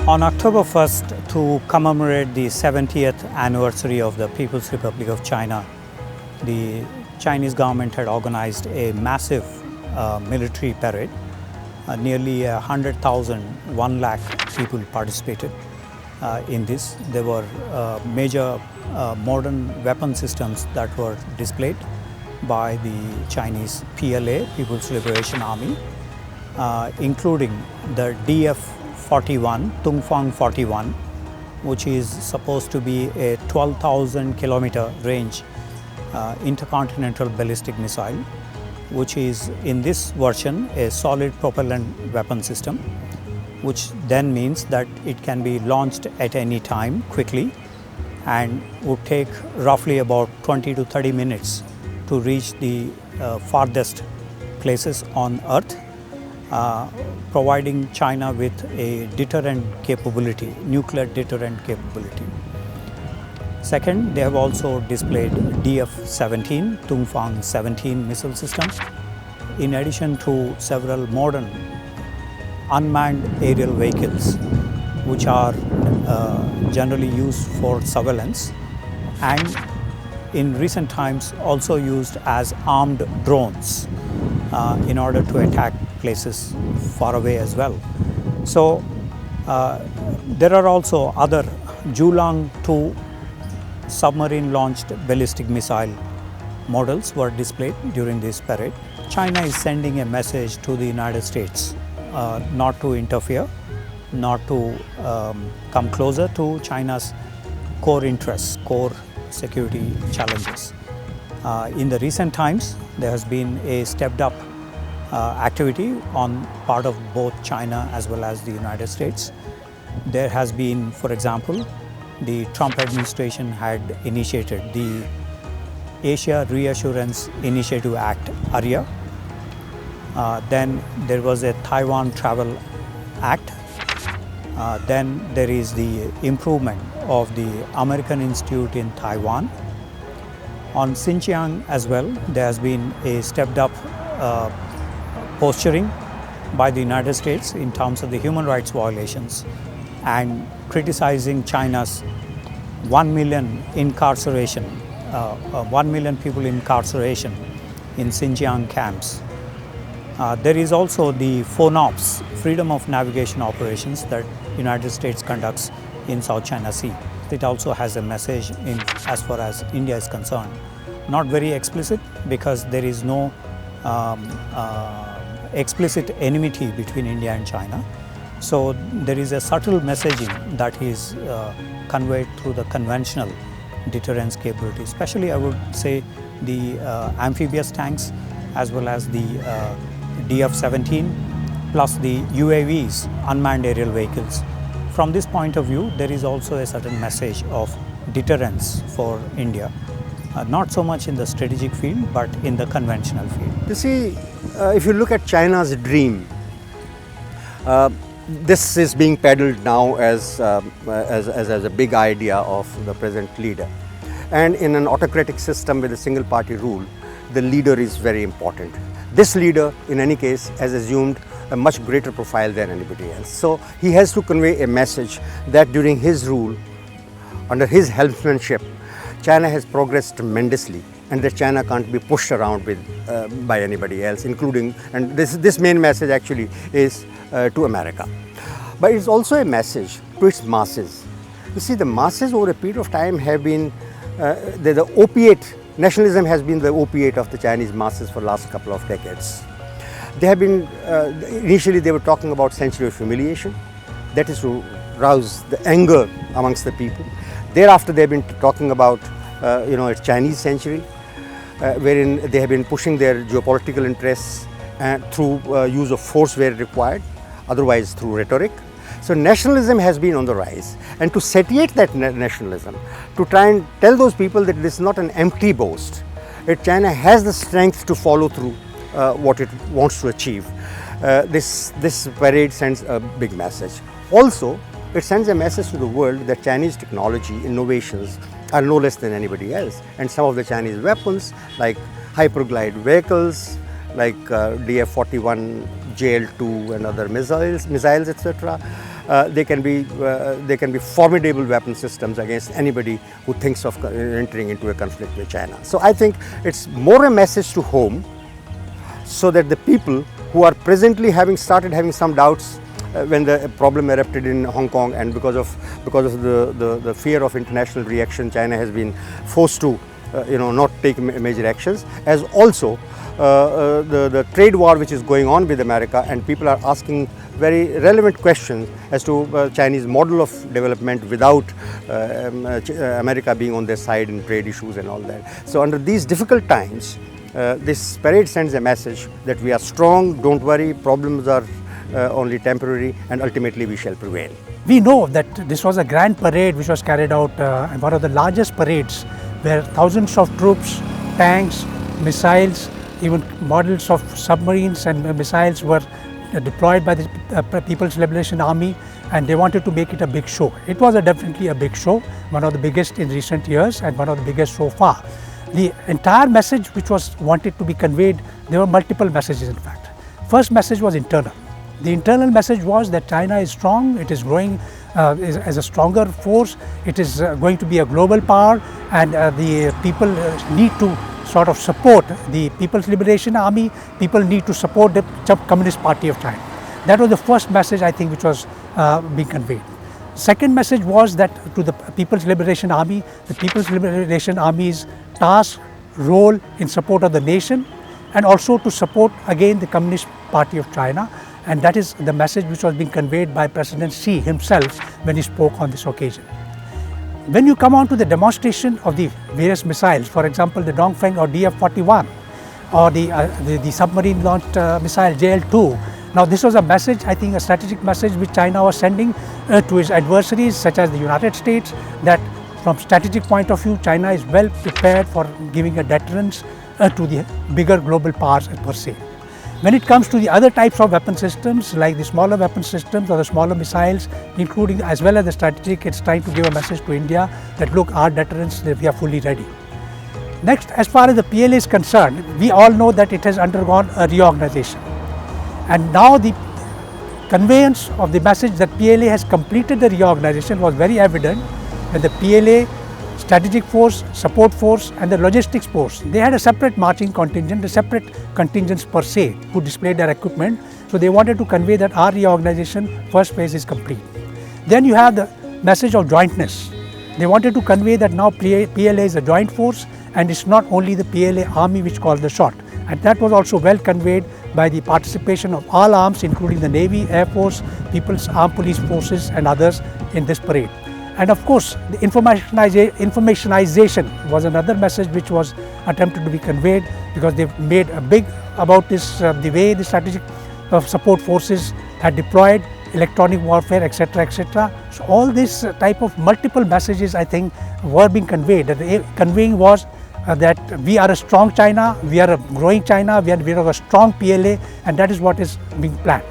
On October 1st, to commemorate the 70th anniversary of the People's Republic of China, the Chinese government had organized a massive military parade. Nearly 100,000, 1 lakh people participated in this. There were major modern weapon systems that were displayed by the Chinese PLA, People's Liberation Army, including the DF-41, Tungfang 41, which is supposed to be a 12,000 kilometer range intercontinental ballistic missile, which is in this version a solid propellant weapon system, which then means that it can be launched at any time quickly and would take roughly about 20 to 30 minutes to reach the farthest places on Earth, providing China with a deterrent capability, nuclear deterrent capability. Second, they have also displayed DF-17, Tungfang 17 missile systems, in addition to several modern unmanned aerial vehicles, which are generally used for surveillance and in recent times also used as armed drones in order to attack places far away as well. So there are also other Julang 2 submarine launched ballistic missile models were displayed during this parade. China is sending a message to the United States not to interfere, not to come closer to China's core interests, core security challenges. In the recent times, there has been a stepped up activity on part of both China as well as the United States. There has been, for example, the Trump administration had initiated the Asia Reassurance Initiative Act, ARIA. Then there was a Taiwan Travel Act. Then there is the improvement of the American Institute in Taiwan. On Xinjiang as well, there has been a stepped up posturing by the United States in terms of the human rights violations and criticizing China's 1 million incarceration, 1 million people incarceration in Xinjiang camps. There is also the FONOPS, Freedom of Navigation Operations, that United States conducts in South China Sea. It also has a message in as far as India is concerned. Not very explicit because there is no explicit enmity between India and China. So there is a subtle messaging that is conveyed through the conventional deterrence capability, especially I would say the amphibious tanks as well as the DF-17 plus the UAVs, unmanned aerial vehicles. From this point of view, there is also a certain message of deterrence for India, not so much in the strategic field but in the conventional field. You see, if you look at China's dream, this is being peddled now as a big idea of the present leader. And in an autocratic system with a single party rule, the leader is very important. This leader, in any case, has assumed a much greater profile than anybody else. So he has to convey a message that during his rule, under his helmsmanship, China has progressed tremendously and that China can't be pushed around with, by anybody else, including, and this main message actually is to America. But it's also a message to its masses. You see, the masses over a period of time have been, the opiate, nationalism has been the opiate of the Chinese masses for the last couple of decades. They have been, initially they were talking about century of humiliation, that is to rouse the anger amongst the people. Thereafter they have been talking about, a Chinese century, wherein they have been pushing their geopolitical interests through use of force where required, otherwise through rhetoric. So nationalism has been on the rise, and to satiate that nationalism, to try and tell those people that this is not an empty boast, that China has the strength to follow through what it wants to achieve. This parade sends a big message. Also, it sends a message to the world that Chinese technology innovations are no less than anybody else, and some of the Chinese weapons like hyperglide vehicles, like DF-41, JL-2 and other missiles, etc., they can be formidable weapon systems against anybody who thinks of entering into a conflict with China. So I think it's more a message to home, so that the people who are presently started having some doubts when the problem erupted in Hong Kong, and because of the fear of international reaction, China has been forced to not take major actions, as also the trade war which is going on with America, and people are asking very relevant questions as to Chinese model of development without America being on their side in trade issues and all that. So under these difficult times, this parade sends a message that we are strong, don't worry, problems are only temporary, and ultimately we shall prevail. We know that this was a grand parade which was carried out, one of the largest parades, where thousands of troops, tanks, missiles, even models of submarines and missiles were deployed by the People's Liberation Army, and they wanted to make it a big show. It was definitely a big show, one of the biggest in recent years and one of the biggest so far. The entire message which was wanted to be conveyed, there were multiple messages in fact. First message was internal. The internal message was that China is strong, it is growing as a stronger force, it is going to be a global power, and the people need to sort of support the People's Liberation Army, people need to support the Communist Party of China. That was the first message I think which was being conveyed. Second message was that to the People's Liberation Army, the People's Liberation Army's task, role in support of the nation, and also to support again the Communist Party of China. And that is the message which was being conveyed by President Xi himself when he spoke on this occasion. When you come on to the demonstration of the various missiles, for example the Dongfeng or DF-41 or the submarine launched missile JL-2, now this was a message, I think a strategic message which China was sending to its adversaries such as the United States, that from strategic point of view China is well prepared for giving a deterrence to the bigger global powers per se. When it comes to the other types of weapon systems like the smaller weapon systems or the smaller missiles, including as well as the strategic, it's trying to give a message to India that look, our deterrence, that we are fully ready. Next, as far as the PLA is concerned, we all know that it has undergone a reorganization, and now the conveyance of the message that PLA has completed the reorganization was very evident when the PLA strategic force, support force and the logistics force, they had a separate marching contingent, a separate contingents per se who displayed their equipment. So they wanted to convey that our reorganization first phase is complete. Then you have the message of jointness. They wanted to convey that now PLA is a joint force and it's not only the PLA army which called the shot. And that was also well conveyed by the participation of all arms, including the Navy, Air Force, People's Armed Police Forces and others in this parade. And of course, the informationization was another message which was attempted to be conveyed, because they made a big about this, the way the strategic support forces had deployed electronic warfare, etc., etc. So all this type of multiple messages, I think, were being conveyed. The conveying was that we are a strong China, we are a growing China, we are a strong PLA, and that is what is being planned.